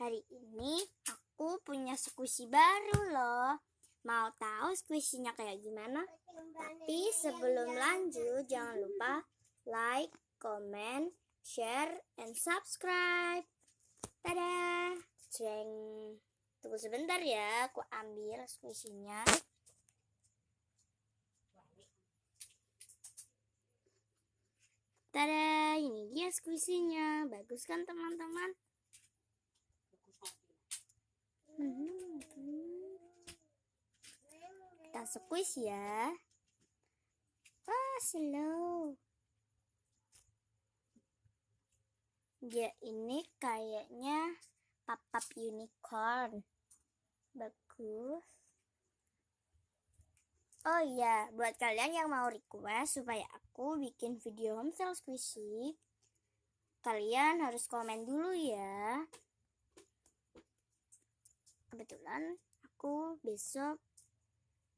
Hari ini aku punya squishy baru loh. Mau tahu squishy-nya kayak gimana? Tapi sebelum lanjut, jangan lupa like, comment, share, and subscribe. Dadah. Jeng. Tunggu sebentar ya, aku ambil squishy-nya. Tada, ini dia squishy-nya. Bagus kan teman-teman? Kita squeeze ya. Wah, slow. Dia ini kayaknya pop-up unicorn. Bagus. Oh iya, buat kalian yang mau request supaya aku bikin video homestyle squishy, kalian harus komen dulu ya. Kebetulan aku besok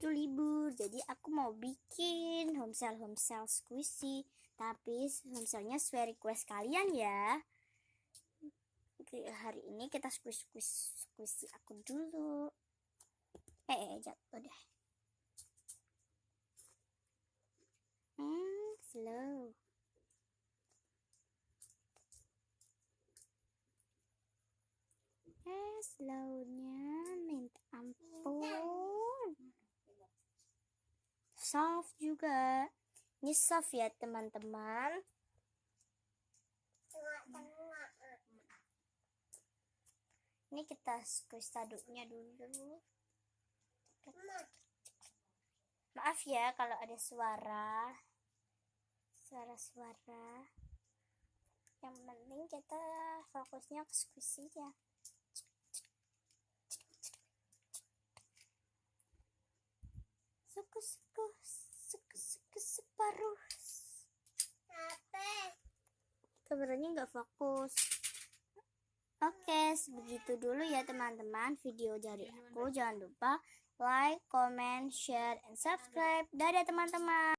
tuh libur, jadi aku mau bikin homestyle squishy, tapi homestylenya sesuai request kalian ya. Oke, hari ini kita squishy aku dulu. Jatuh deh. Slow. Slownya minta ampun. Soft juga. Ini soft ya teman-teman. Ini kita squeeze taduknya dulu. Maaf ya kalau ada suara. Yang penting kita fokusnya ke squishy ya. Suku separuh. Kameranya nggak fokus. Oke, begitu dulu ya teman-teman video dari aku. Jangan lupa like, comment, share, and subscribe. Dadah teman-teman.